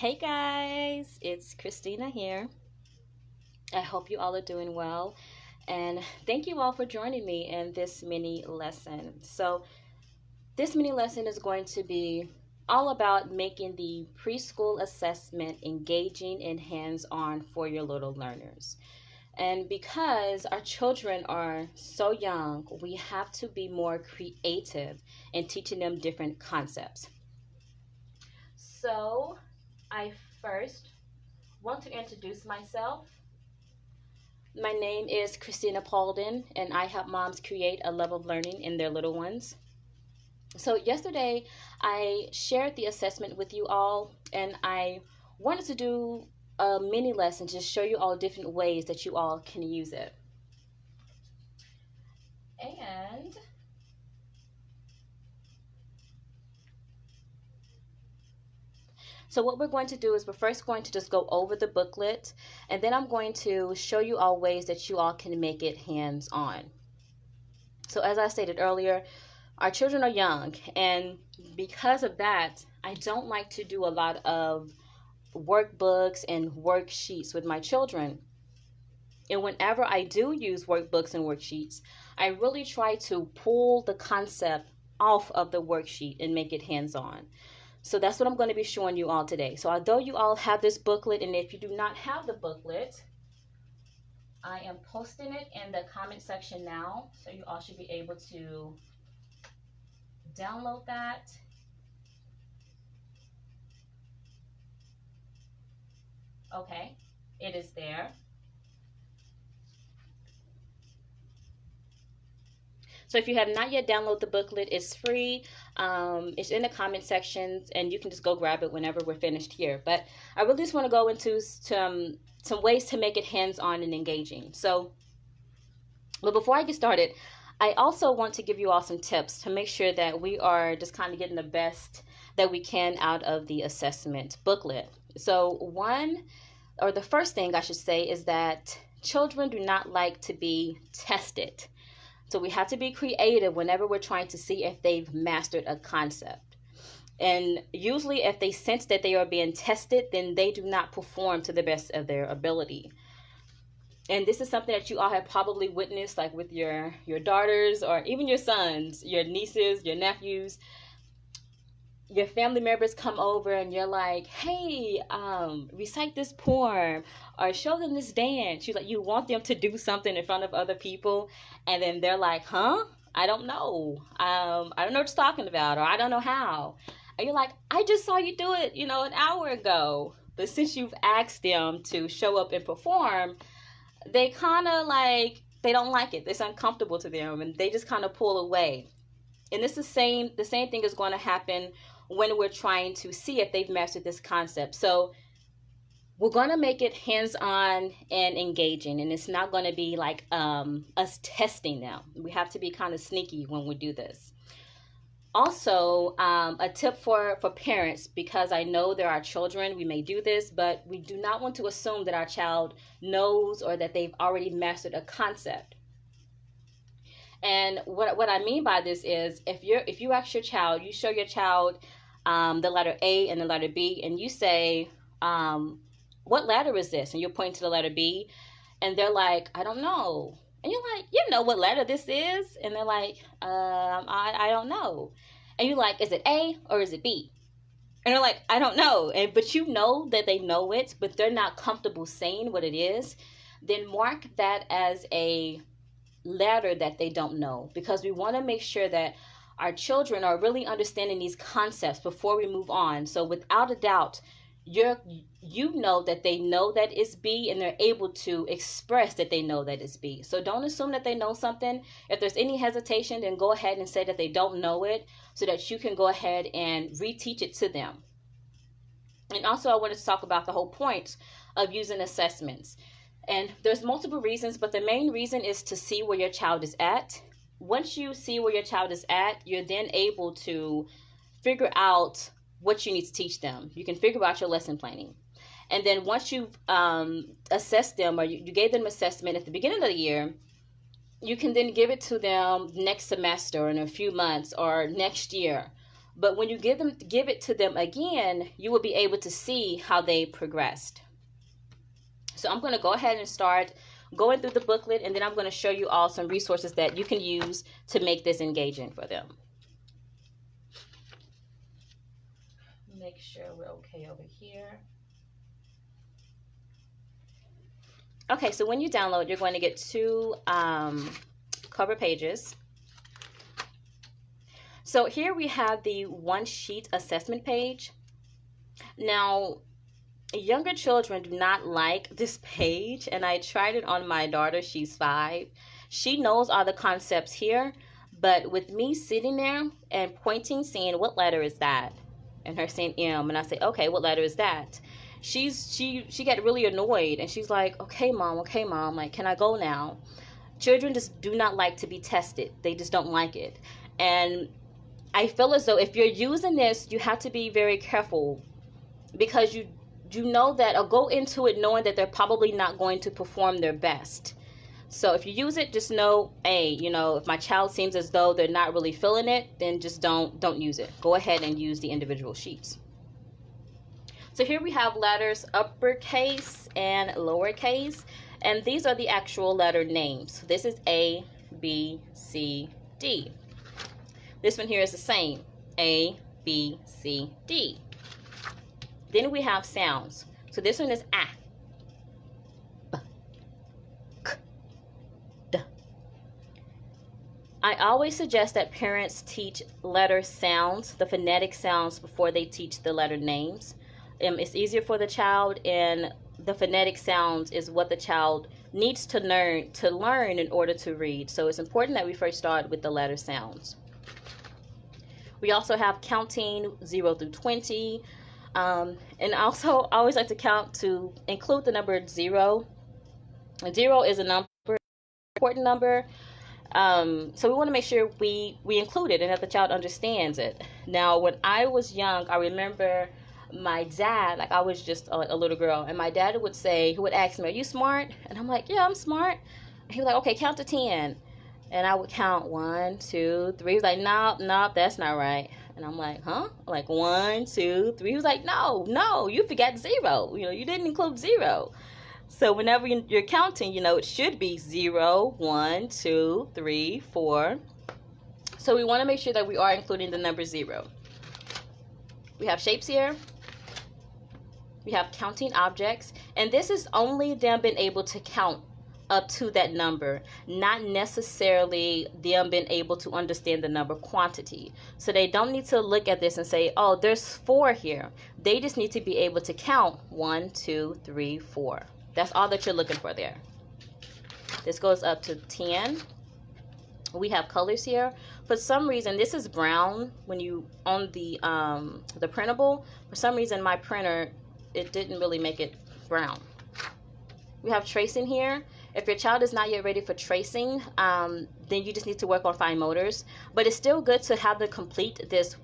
Hey guys, it's Christina here. I hope you all are doing well, and thank you all for joining me in this mini lesson. This mini lesson is going to be all about making the preschool assessment engaging and hands on for your little learners. And because our children are so young, we have to be more creative in teaching them different concepts. So, I first want to introduce myself. My name is Christina Paulden, and I help moms create a love of learning in their little ones. So, yesterday I shared the assessment with you all, and I wanted to do a mini lesson to show you all different ways that you all can use it. And so what we're going to do is we're first going to just go over the booklet, and then I'm going to show you all ways that you all can make it hands-on. So as I stated earlier, our children are young, and because of that, I don't like to do a lot of workbooks and worksheets with my children. And whenever I do use workbooks and worksheets, I really try to pull the concept off of the worksheet and make it hands-on. So that's what I'm going to be showing you all today. So although you all have this booklet, and if you do not have the booklet, I am posting it in the comment section now. So you all should be able to download that. Okay, it is there. So if you have not yet downloaded the booklet, it's free. It's in the comment section, and you can just go grab it whenever we're finished here. But I really just want to go into some ways to make it hands-on and engaging. But before I get started, I also want to give you all some tips to make sure that we are just kind of getting the best that we can out of the assessment booklet. So the first thing I should say is that children do not like to be tested. So we have to be creative whenever we're trying to see if they've mastered a concept. And usually if they sense that they are being tested, then they do not perform to the best of their ability. And this is something that you all have probably witnessed, like with your daughters or even your sons, your nieces, your nephews. Your family members come over and you're like, hey, recite this poem or show them this dance. You want them to do something in front of other people, and then they're like, huh? I don't know. I don't know what you're talking about, or I don't know how. And you're like, I just saw you do it, an hour ago. But since you've asked them to show up and perform, they kind of they don't like it. It's uncomfortable to them, and they just kind of pull away. And the same thing is going to happen when we're trying to see if they've mastered this concept. So we're going to make it hands-on and engaging, and it's not going to be like us testing them. We have to be kind of sneaky when we do this. Also, a tip for parents, because I know there are children, we may do this, but we do not want to assume that our child knows or that they've already mastered a concept. And what I mean by this is, if you ask your child, you show your child the letter A and the letter B, and you say, what letter is this? And you're pointing to the letter B, and they're like, I don't know. And you're like, you know what letter this is? And they're like, I don't know. And you're like, is it A or is it B? And they're like, I don't know. But you know that they know it, but they're not comfortable saying what it is. Then mark that as a letter that they don't know, because we want to make sure that our children are really understanding these concepts before we move on. So without a doubt, you know that they know that it's B, and they're able to express that they know that it's B. So don't assume that they know something. If there's any hesitation, then go ahead and say that they don't know it, so that you can go ahead and reteach it to them. And also I wanted to talk about the whole point of using assessments. And there's multiple reasons, but the main reason is to see where your child is at. Once you see where your child is at, you're then able to figure out what you need to teach them. You can figure out your lesson planning. And then once you've assessed them, or you gave them assessment at the beginning of the year, you can then give it to them next semester, in a few months, or next year. But when you give it to them again, you will be able to see how they progressed. So I'm going to go ahead and start going through the booklet, and then I'm going to show you all some resources that you can use to make this engaging for them. Make sure we're okay over here. Okay, so when you download, you're going to get two cover pages. So here we have the one sheet assessment page. Now, younger children do not like this page, and I tried it on my daughter. She's 5. She knows all the concepts here, but with me sitting there and pointing, saying, what letter is that? And her saying M, and I say, okay, what letter is that? She got really annoyed, and she's like, okay, mom, like, can I go now? Children just do not like to be tested. They just don't like it. And I feel as though if you're using this, you have to be very careful, because you know that, or go into it knowing that they're probably not going to perform their best. So if you use it, just know, hey, you know, if my child seems as though they're not really feeling it, then just don't use it. Go ahead and use the individual sheets. So here we have letters uppercase and lowercase, and these are the actual letter names. This is A, B, C, D. This one here is the same, A, B, C, D. Then we have sounds. So this one is A, B, K, D. I always suggest that parents teach letter sounds, the phonetic sounds, before they teach the letter names. It's easier for the child, and the phonetic sounds is what the child needs to learn in order to read. So it's important that we first start with the letter sounds. We also have counting 0 through 20. And also, I always like to count to include the number 0. 0 is a number, important number. So we want to make sure we include it and that the child understands it. Now, when I was young, I remember my dad, like, I was just a little girl, and my dad would say, he would ask me, are you smart? And I'm like, yeah, I'm smart. And he was like, okay, count to 10. And I would count 1, 2, 3. He was like, nope, that's not right. And I'm like, huh? Like 1, 2, 3. He was like, no, you forgot 0. You know, you didn't include 0. So whenever you're counting, you know, it should be 0, 1, 2, 3, 4. So we want to make sure that we are including the number 0. We have shapes here. We have counting objects. And this is only them being able to count up to that number, not necessarily them being able to understand the number quantity. So they don't need to look at this and say, oh, there's 4 here. They just need to be able to count 1, 2, 3, 4. That's all that you're looking for there. This goes up to 10. We have colors here. For some reason, this is brown when you on the printable. For some reason, my printer, it didn't really make it brown. We have tracing here. If your child is not yet ready for tracing, then you just need to work on fine motors. But it's still good to have them complete this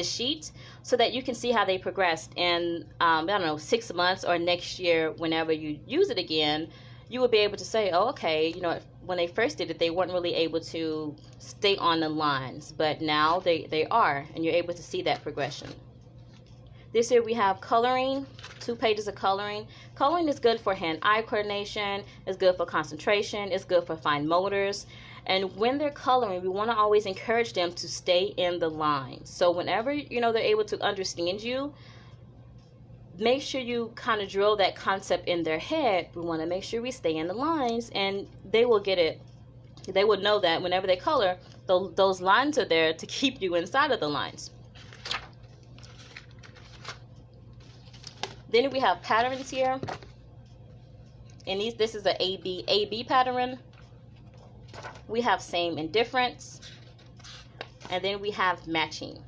sheet so that you can see how they progressed. And I don't know, 6 months or next year, whenever you use it again, you will be able to say, oh, okay, you know, when they first did it, they weren't really able to stay on the lines, but now they are, and you're able to see that progression. This year we have coloring, 2 pages of coloring. Coloring is good for hand-eye coordination, it's good for concentration, it's good for fine motors. And when they're coloring, we want to always encourage them to stay in the lines. So whenever, you know, they're able to understand you, make sure you kind of drill that concept in their head. We want to make sure we stay in the lines, and they will get it. They will know that whenever they color, those lines are there to keep you inside of the lines. Then we have patterns here, and this is a AB pattern. We have same and difference, and then we have matching.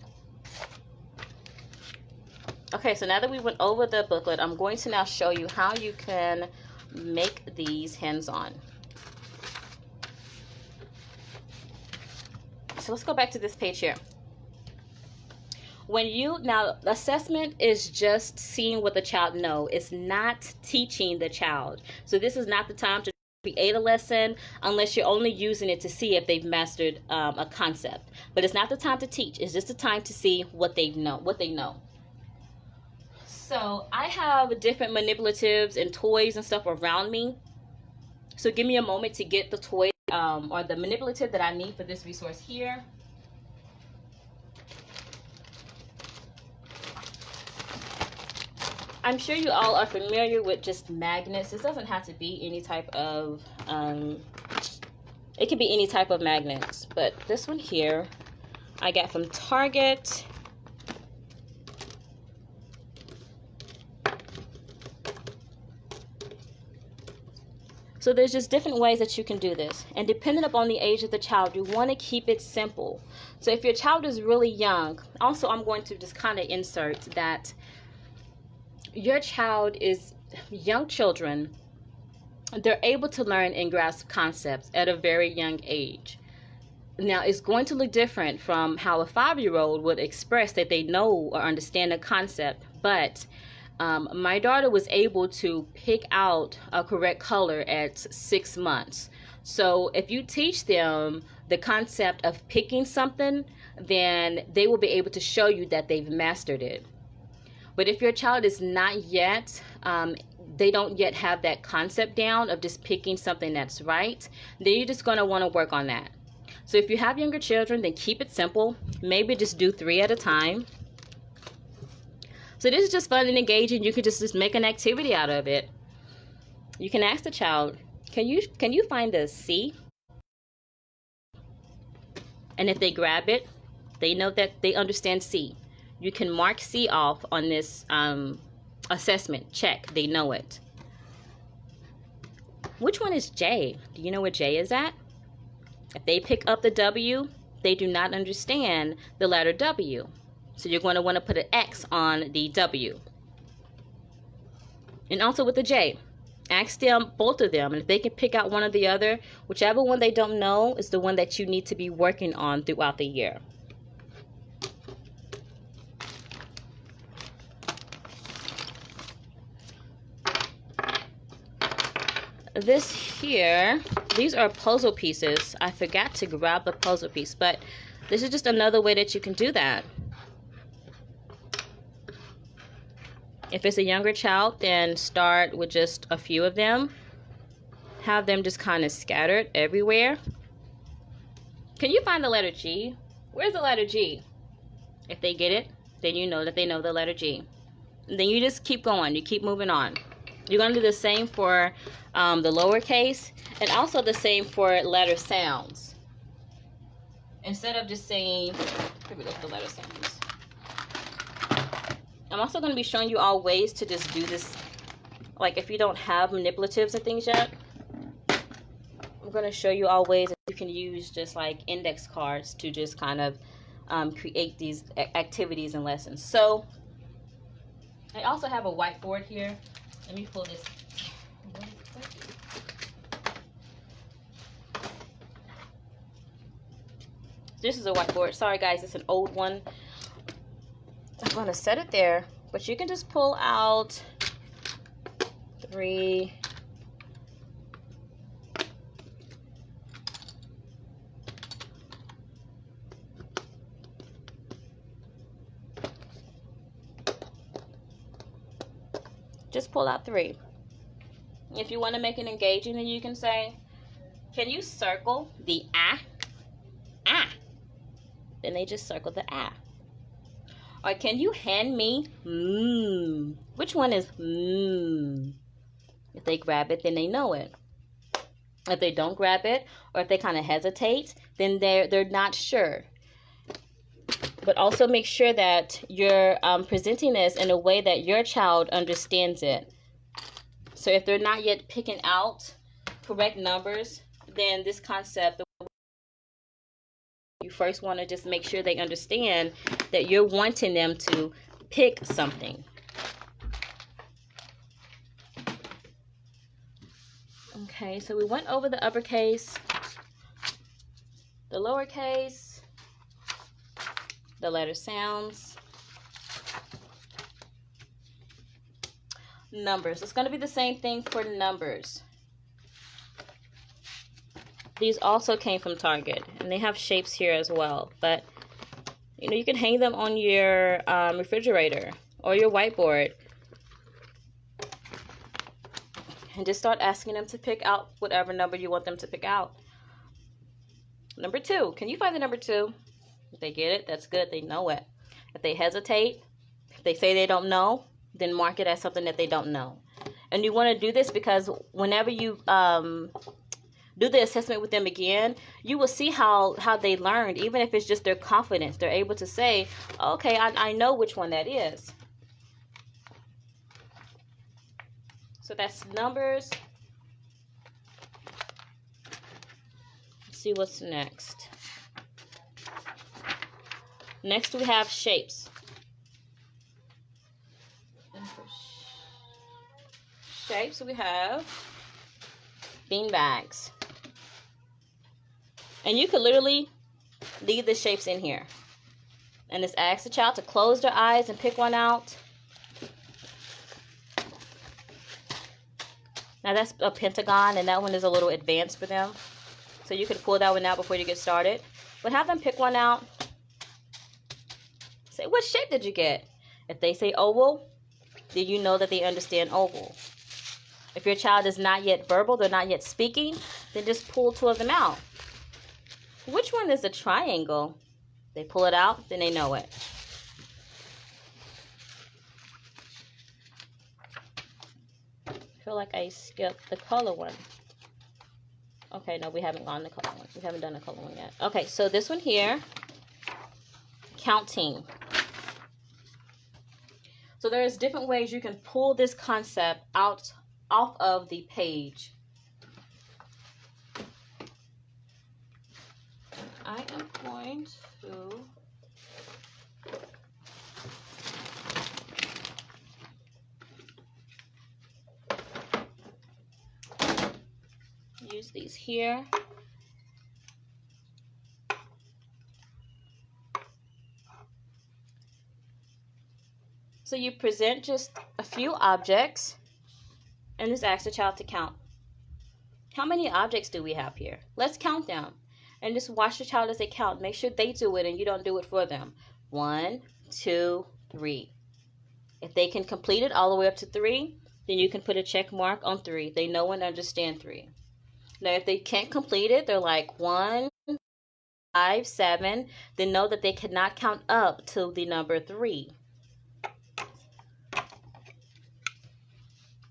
Okay, so now that we went over the booklet, I'm going to now show you how you can make these hands-on. So let's go back to this page here. Now, assessment is just seeing what the child knows. It's not teaching the child. So this is not the time to create a lesson unless you're only using it to see if they've mastered a concept. But it's not the time to teach. It's just the time to see what they know. So I have different manipulatives and toys and stuff around me. So give me a moment to get the toy or the manipulative that I need for this resource here. I'm sure you all are familiar with just magnets. This doesn't have to be any type of, it could be any type of magnets. But this one here, I got from Target. So there's just different ways that you can do this. And depending upon the age of the child, you want to keep it simple. So if your child is really young, also I'm going to just kind of insert that your child is, young children, they're able to learn and grasp concepts at a very young age. Now, it's going to look different from how a 5-year-old would express that they know or understand a concept, but my daughter was able to pick out a correct color at 6 months. So if you teach them the concept of picking something, then they will be able to show you that they've mastered it. But if your child is not yet, they don't yet have that concept down of just picking something that's right, then you're just going to want to work on that. So if you have younger children, then keep it simple. Maybe just do 3 at a time. So this is just fun and engaging. You can just make an activity out of it. You can ask the child, can you find a C? And if they grab it, they know that they understand C. You can mark C off on this assessment. Check, they know it. Which one is J? Do you know where J is at? If they pick up the W, they do not understand the letter W. So you're going to want to put an X on the W. And also with the J, ask them, both of them, and if they can pick out one or the other, whichever one they don't know is the one that you need to be working on throughout the year. This here, these are puzzle pieces. I forgot to grab the puzzle piece, but this is just another way that you can do that. If it's a younger child, then start with just a few of them. Have them just kind of scattered everywhere. Can you find the letter G? Where's the letter G? If they get it, then you know that they know the letter G. And then you just keep going. You keep moving on. You're going to do the same for the lowercase, and also the same for letter sounds. Instead of just saying, here we go, the letter sounds. I'm also going to be showing you all ways to just do this. Like if you don't have manipulatives and things yet, I'm going to show you all ways that you can use just like index cards to just kind of create these activities and lessons. So I also have a whiteboard here. Let me pull this. This is a whiteboard. Sorry guys, it's an old one. I'm going to set it there, but you can just pull out 3. Just pull out 3. If you want to make it engaging, then you can say, can you circle the ah? Ah. Then they just circle the ah. Or can you hand me Which one is If they grab it, then they know it. If they don't grab it, or if they kind of hesitate, then they're not sure. But also make sure that you're presenting this in a way that your child understands it. So if they're not yet picking out correct numbers, then this concept, you first want to just make sure they understand that you're wanting them to pick something. Okay, so we went over the uppercase, the lowercase, the letter sounds, numbers. It's going to be the same thing for numbers. These also came from Target, and they have shapes here as well. But, you know, you can hang them on your refrigerator or your whiteboard. And just start asking them to pick out whatever number you want them to pick out. Number 2. Can you find the number 2? If they get it, that's good. They know it. If they hesitate, if they say they don't know, then mark it as something that they don't know. And you want to do this because whenever you do the assessment with them again, you will see how they learned. Even if it's just their confidence, they're able to say, okay, I know which one that is. So that's numbers. Let's see what's next. Next we have shapes. And for shapes we have bean bags. And you could literally leave the shapes in here. And just ask the child to close their eyes and pick one out. Now that's a pentagon, and that one is a little advanced for them. So you could pull that one out before you get started. But have them pick one out. Say, what shape did you get? If they say oval, then you know that they understand oval. If your child is not yet verbal, they're not yet speaking, then just pull 2 of them out. Which one is a triangle? They pull it out, then they know it. I feel like I skipped the color one. Okay, no, we haven't gone the color one. We haven't done the color one yet. Okay, so this one here, counting. So there's different ways you can pull this concept off of the page. I am going to use these here. So you present just a few objects and just ask the child to count. How many objects do we have here? Let's count them. And just watch the child as they count. Make sure they do it and you don't do it for them. 1, 2, 3. If they can complete it all the way up to 3, then you can put a check mark on 3. They know and understand 3. Now, if they can't complete it, they're like 1, 5, 7, then know that they cannot count up to the number 3.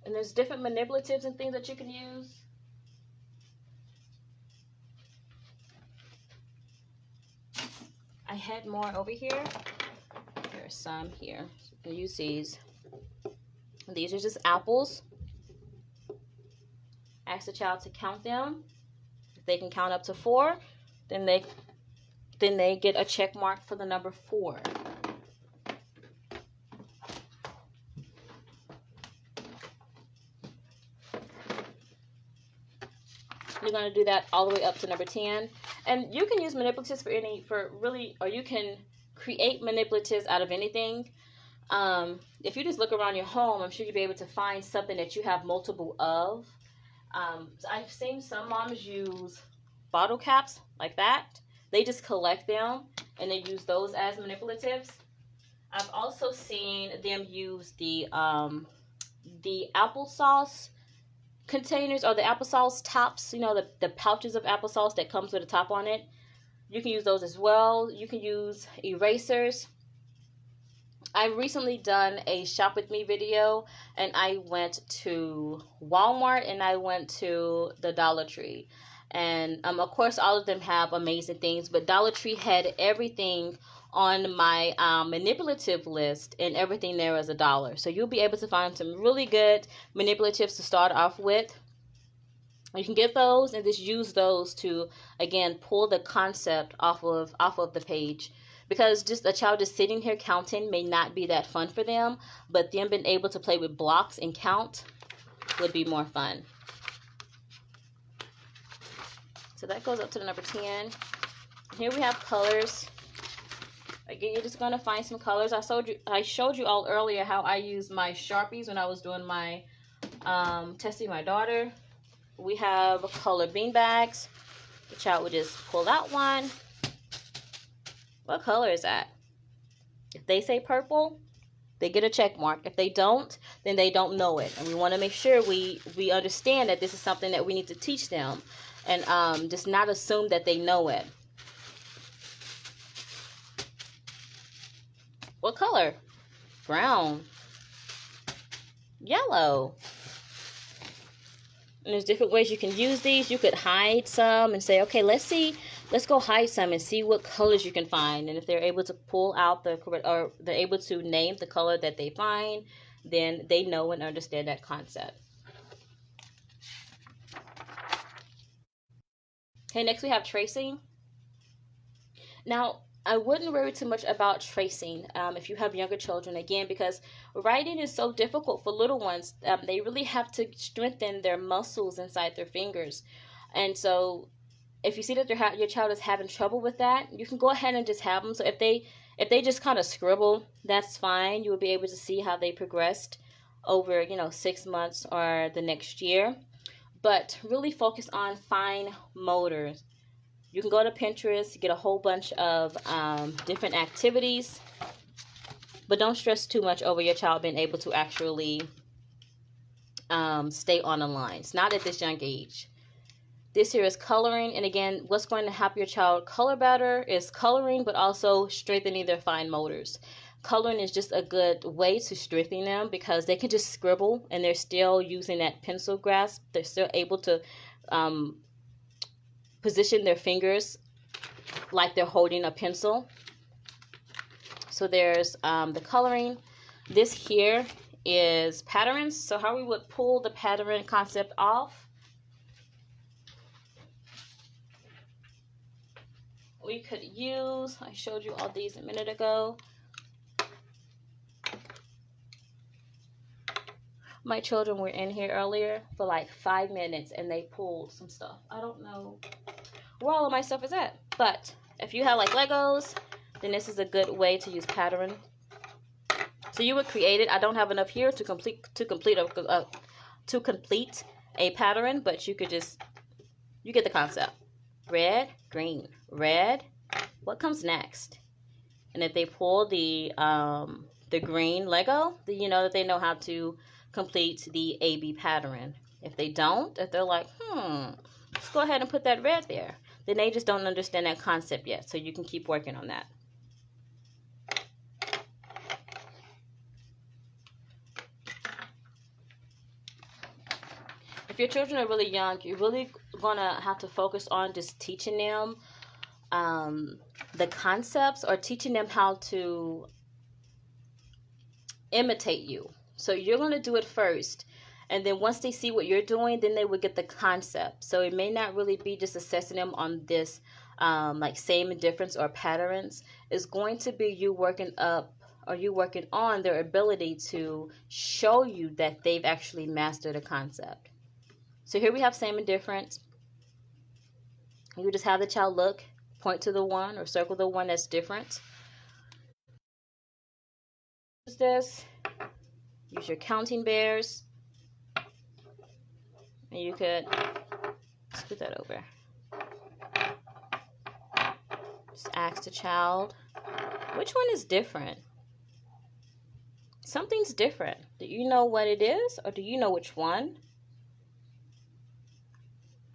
And there's different manipulatives and things that you can use. I had more over here. There's some here. So you can use these. These are just apples. Ask the child to count them. If they can count up to 4, then they get a check mark for the number 4. You're going to do that all the way up to number 10. And you can use manipulatives or you can create manipulatives out of anything. If you just look around your home, I'm sure you'll be able to find something that you have multiple of. So I've seen some moms use bottle caps like that. They just collect them and they use those as manipulatives. I've also seen them use the applesauce containers or the applesauce tops, you know, the pouches of applesauce that comes with a top on it. You can use those as well. You can use erasers. I've recently done a shop with me video, and I went to Walmart and I went to the Dollar Tree. And of course, all of them have amazing things, but Dollar Tree had everything on my manipulative list, and everything there was $1. So you'll be able to find some really good manipulatives to start off with. You can get those and just use those to, again, pull the concept off of the page. Because just a child just sitting here counting may not be that fun for them, but them being able to play with blocks and count would be more fun. So that goes up to the number 10. Here we have colors. Again, you're just going to find some colors. I showed you all earlier how I used my Sharpies when I was doing my testing my daughter. We have color bean bags. The child would just pull out one. What color is that? If they say purple, they get a check mark. If they don't, then they don't know it. And we want to make sure we understand that this is something that we need to teach them, and just not assume that they know it. What color? Brown. Yellow. And there's different ways you can use these. You could hide some and say, okay, let's go hide some and see what colors you can find. And if they're able to pull out the correct, or they're able to name the color that they find, then they know and understand that concept. Okay, next we have tracing. Now, I wouldn't worry too much about tracing if you have younger children, again, because writing is so difficult for little ones. They really have to strengthen their muscles inside their fingers. And so if you see that your child is having trouble with that, you can go ahead and just have them. So if they just kind of scribble, that's fine. You will be able to see how they progressed over, 6 months or the next year. But really focus on fine motors. You can go to Pinterest, get a whole bunch of different activities, but don't stress too much over your child being able to actually stay on the lines. Not at this young age. This here is coloring, and again, what's going to help your child color better is coloring, but also strengthening their fine motors. Coloring is just a good way to strengthen them because they can just scribble and they're still using that pencil grasp. They're still able to position their fingers like they're holding a pencil. So there's the coloring. This here is patterns. So how we would pull the pattern concept off. We could use, I showed you all these a minute ago. My children were in here earlier for like 5 minutes and they pulled some stuff. I don't know where all of my stuff is at. But if you have like Legos, then this is a good way to use pattern. So you would create it. I don't have enough here to complete a pattern, but you get the concept. Red, green, red. What comes next? And if they pull the green Lego, then you know that they know how to complete the AB pattern. If they don't, if they're like, let's go ahead and put that red there, then they just don't understand that concept yet. So you can keep working on that. If your children are really young, you're really going to have to focus on just teaching them the concepts, or teaching them how to imitate you. So you're going to do it first, and then once they see what you're doing, then they will get the concept. So it may not really be just assessing them on this like same and difference or patterns. It's going to be you working up, or you working on their ability to show you that they've actually mastered a concept. So here we have same and difference. You just have the child look, point to the one, or circle the one that's different. Use this. Use your counting bears. And you could scoot that over. Just ask the child, which one is different? Something's different. Do you know what it is, or do you know which one?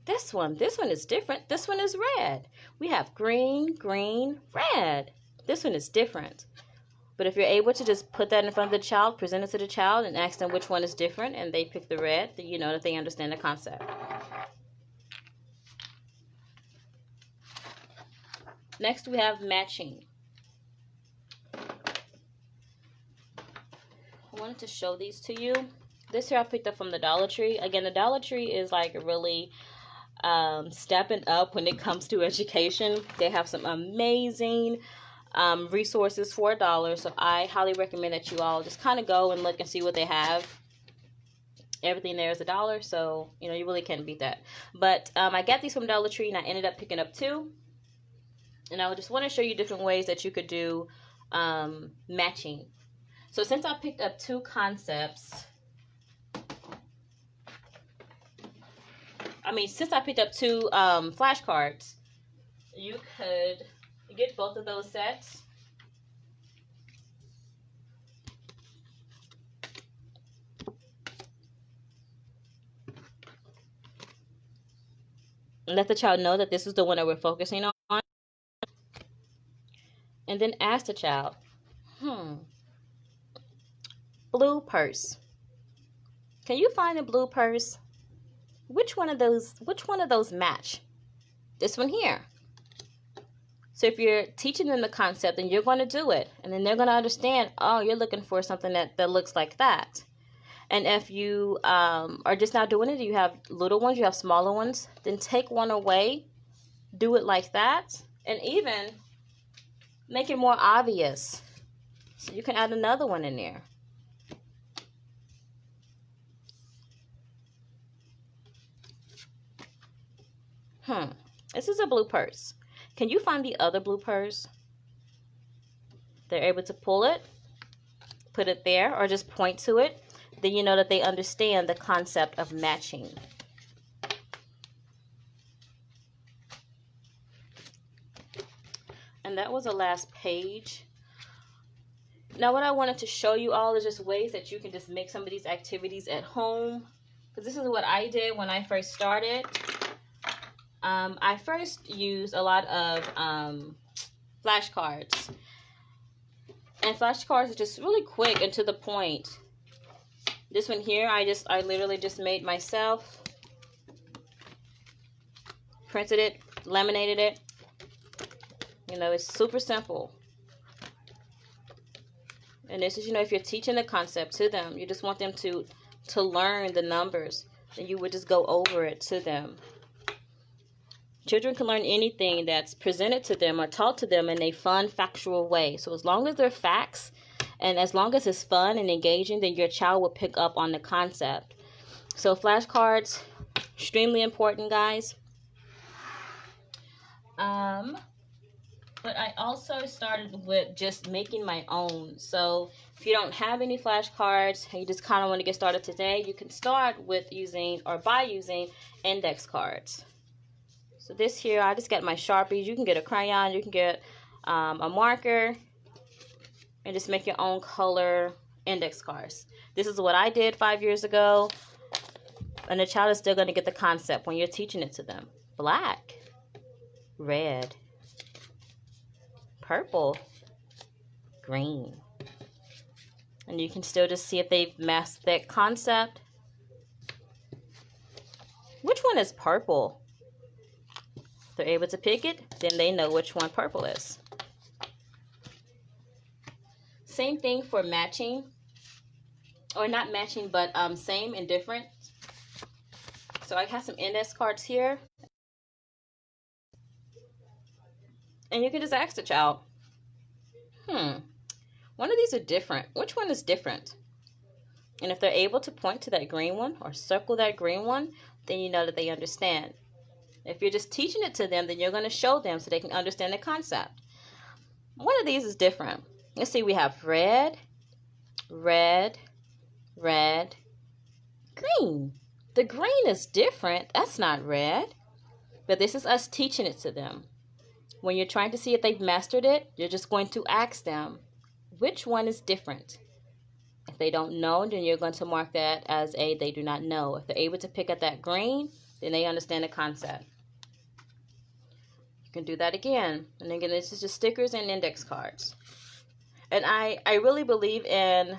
This one is different. This one is red. We have green, green, red. This one is different. But if you're able to just put that in front of the child, present it to the child, and ask them which one is different, and they pick the red, then you know that they understand the concept. Next, we have matching. I wanted to show these to you. This here I picked up from the Dollar Tree. Again, the Dollar Tree is like really stepping up when it comes to education. They have some amazing resources for $1. So I highly recommend that you all just kind of go and look and see what they have. Everything there is $1, so you really can't beat that. But I got these from Dollar Tree, and I ended up picking up 2. And I just want to show you different ways that you could do matching. So since I picked up 2 concepts, since I picked up two flashcards, you could get both of those sets. And let the child know that this is the one that we're focusing on. And then ask the child, blue purse. Can you find a blue purse? Which one of those match? This one here. So if you're teaching them the concept, then you're going to do it. And then they're going to understand, oh, you're looking for something that looks like that. And if you are just not doing it, you have little ones, you have smaller ones, then take one away, do it like that, and even make it more obvious. So you can add another one in there. This is a blue purse. Can you find the other blue purse? They're able to pull it, put it there, or just point to it. Then you know that they understand the concept of matching. And that was the last page. Now what I wanted to show you all is just ways that you can just make some of these activities at home. Because this is what I did when I first started. I first used a lot of flashcards. And flashcards are just really quick and to the point. This one here, I literally just made myself. Printed it, laminated it. You know, it's super simple. And this is, you know, if you're teaching the concept to them, you just want them to learn the numbers, then you would just go over it to them. Children can learn anything that's presented to them or taught to them in a fun, factual way. So as long as they're facts and as long as it's fun and engaging, then your child will pick up on the concept. So flashcards, extremely important, guys. But I also started with just making my own. So if you don't have any flashcards and you just kind of want to get started today, you can start with using index cards. So this here, I just got my Sharpies. You can get a crayon, you can get a marker, and just make your own color index cards. This is what I did 5 years ago, and the child is still going to get the concept when you're teaching it to them. Black, red, purple, green. And you can still just see if they've mastered that concept. Which one is purple? If they're able to pick it, then they know which one purple is. Same thing for matching. Or not matching, but same and different. So I have some index cards here. And you can just ask the child, one of these are different. Which one is different? And if they're able to point to that green one or circle that green one, then you know that they understand. If you're just teaching it to them, then you're going to show them so they can understand the concept. One of these is different. Let's see, we have red, red, red, green. The green is different. That's not red. But this is us teaching it to them. When you're trying to see if they've mastered it, you're just going to ask them, which one is different? If they don't know, then you're going to mark that as a they do not know. If they're able to pick up that green, then they understand the concept. You can do that again. And again, this is just stickers and index cards. And I really believe in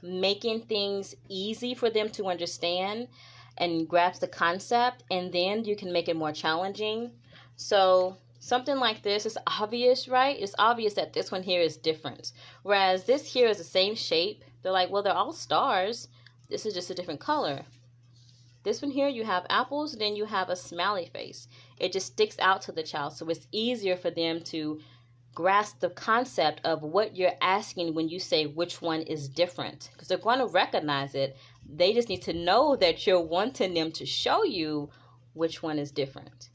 making things easy for them to understand and grasp the concept, and then you can make it more challenging. So something like this is obvious, right? It's obvious that this one here is different. Whereas this here is the same shape. They're like, well, they're all stars. This is just a different color. This one here, you have apples, then you have a smiley face. It just sticks out to the child. So it's easier for them to grasp the concept of what you're asking when you say which one is different. Because they're going to recognize it. They just need to know that you're wanting them to show you which one is different.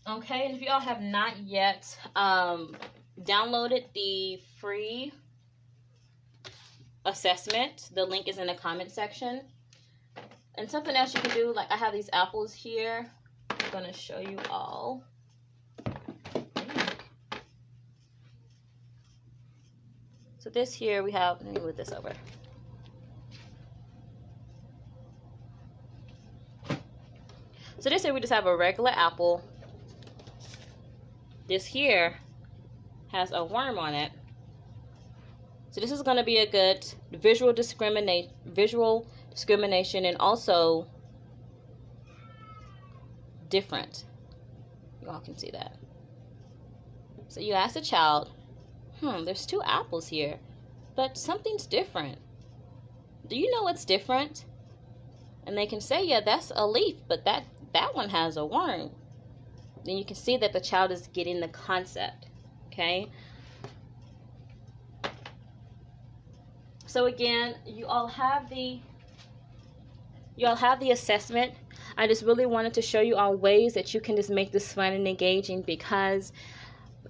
Okay, and if y'all have not yet downloaded the free assessment. The link is in the comment section. And something else you can do, like I have these apples here. I'm going to show you all. So this here we have, let me move this over. So this here we just have a regular apple. This here has a worm on it. So this is going to be a good visual discrimination and also different. You all can see that. So you ask the child, there's 2 apples here, but something's different. Do you know what's different? And they can say, yeah, that's a leaf, but that one has a worm. Then you can see that the child is getting the concept. Okay. So again, you all have the assessment. I just really wanted to show you all ways that you can just make this fun and engaging, because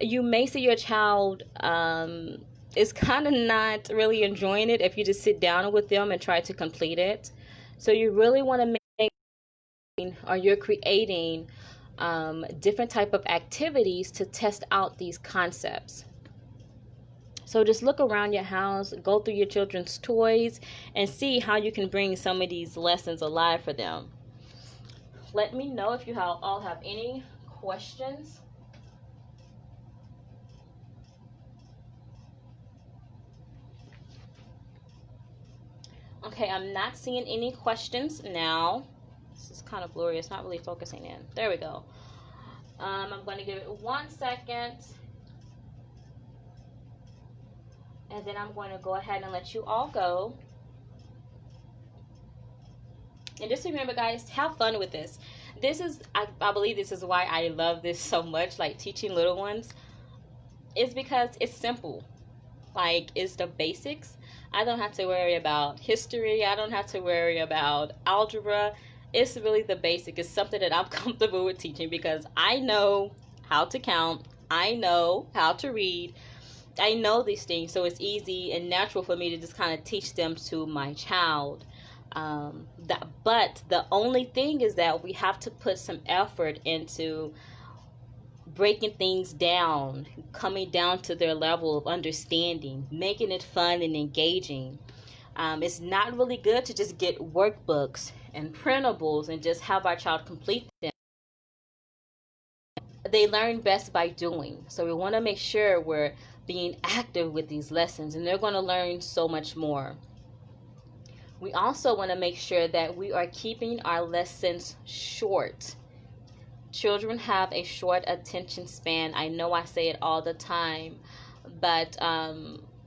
you may see your child is kind of not really enjoying it if you just sit down with them and try to complete it. So you really want to make, or you're creating different type of activities to test out these concepts. So just look around your house, go through your children's toys, and see how you can bring some of these lessons alive for them. Let me know if you all have any questions. Okay, I'm not seeing any questions now. This is kind of blurry. It's not really focusing in. There we go. I'm going to give it 1 second. And then I'm going to go ahead and let you all go. And just remember, guys, have fun with this. This is, I believe this is why I love this so much, like teaching little ones. It's because it's simple. Like, it's the basics. I don't have to worry about history. I don't have to worry about algebra. It's really the basic. It's something that I'm comfortable with teaching because I know how to count. I know how to read. I know these things, so it's easy and natural for me to just kind of teach them to my child. But the only thing is that we have to put some effort into breaking things down, coming down to their level of understanding, making it fun and engaging. It's not really good to just get workbooks and printables and just have our child complete them. They learn best by doing. So we want to make sure we're being active with these lessons, and they're going to learn so much more. We also want to make sure that we are keeping our lessons short. Children have a short attention span. I know I say it all the time, but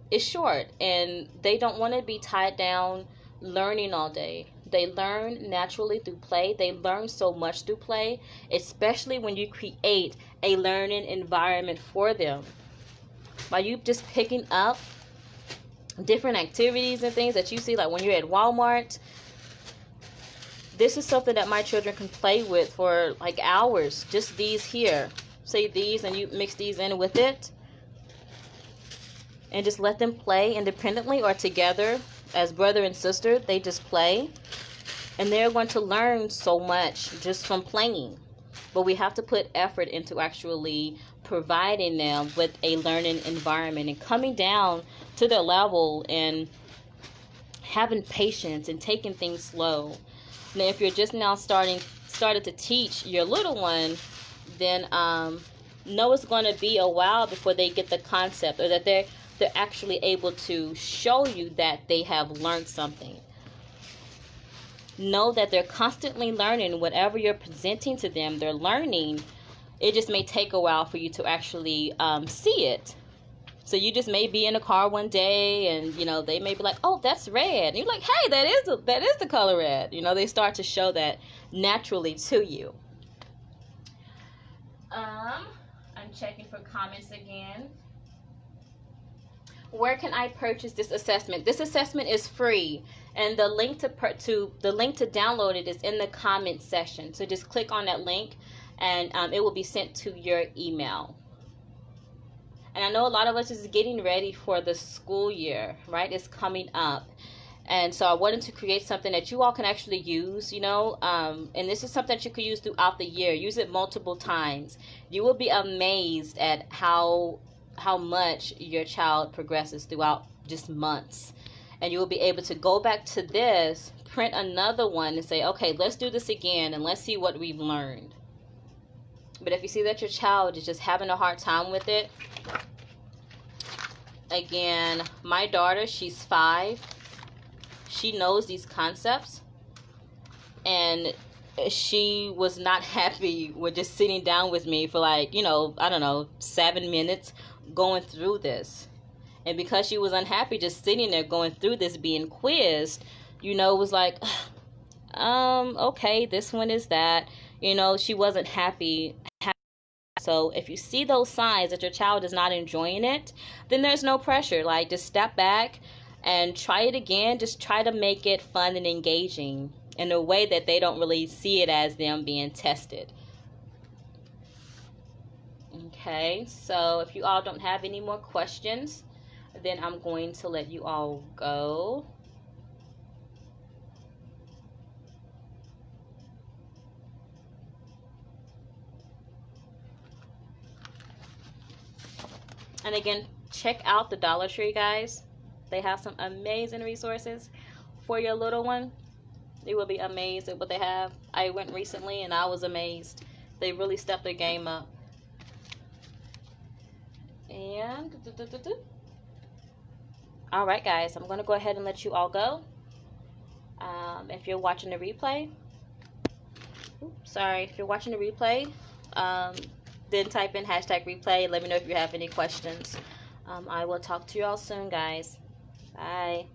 it's short, and they don't want to be tied down learning all day. They learn naturally through play. They learn so much through play, especially when you create a learning environment for them. By you just picking up different activities and things that you see, like when you're at Walmart, this is something that my children can play with for like hours. Just these here. Say these, and you mix these in with it. And just let them play independently or together as brother and sister. They just play. And they're going to learn so much just from playing. But we have to put effort into actually providing them with a learning environment and coming down to their level and having patience and taking things slow. Now, if you're just now started to teach your little one, then know it's going to be a while before they get the concept, or that they're actually able to show you that they have learned something. Know that they're constantly learning. Whatever you're presenting to them, they're learning. It just may take a while for you to actually see it. So you just may be in a car one day, and they may be like, "Oh, that's red." And you're like, "Hey, that is the color red." They start to show that naturally to you. I'm checking for comments again. Where can I purchase this assessment? This assessment is free, and the link to download it is in the comment section. So just click on that link, and it will be sent to your email. And I know a lot of us is getting ready for the school year, right? It's coming up. And so I wanted to create something that you all can actually use, and this is something that you can use throughout the year. Use it multiple times. You will be amazed at how much your child progresses throughout just months. And you will be able to go back to this, print another one, and say, okay, let's do this again, and let's see what we've learned. But if you see that your child is just having a hard time with it, again, my daughter, she's 5. She knows these concepts, and she was not happy with just sitting down with me for like, I don't know, 7 minutes going through this. And because she was unhappy just sitting there going through this, being quizzed, it was like, okay, this one is that. She wasn't happy. So if you see those signs that your child is not enjoying it, then there's no pressure. Like, just step back and try it again. Just try to make it fun and engaging in a way that they don't really see it as them being tested. Okay, so if you all don't have any more questions, then I'm going to let you all go. And again, check out the Dollar Tree, guys. They have some amazing resources for your little one. You will be amazed at what they have. I went recently and I was amazed. They really stepped their game up. And all right, guys, I'm going to go ahead and let you all go. If you're watching the replay, if you're watching the replay, then type in #replay. Let me know if you have any questions. I will talk to you all soon, guys. Bye.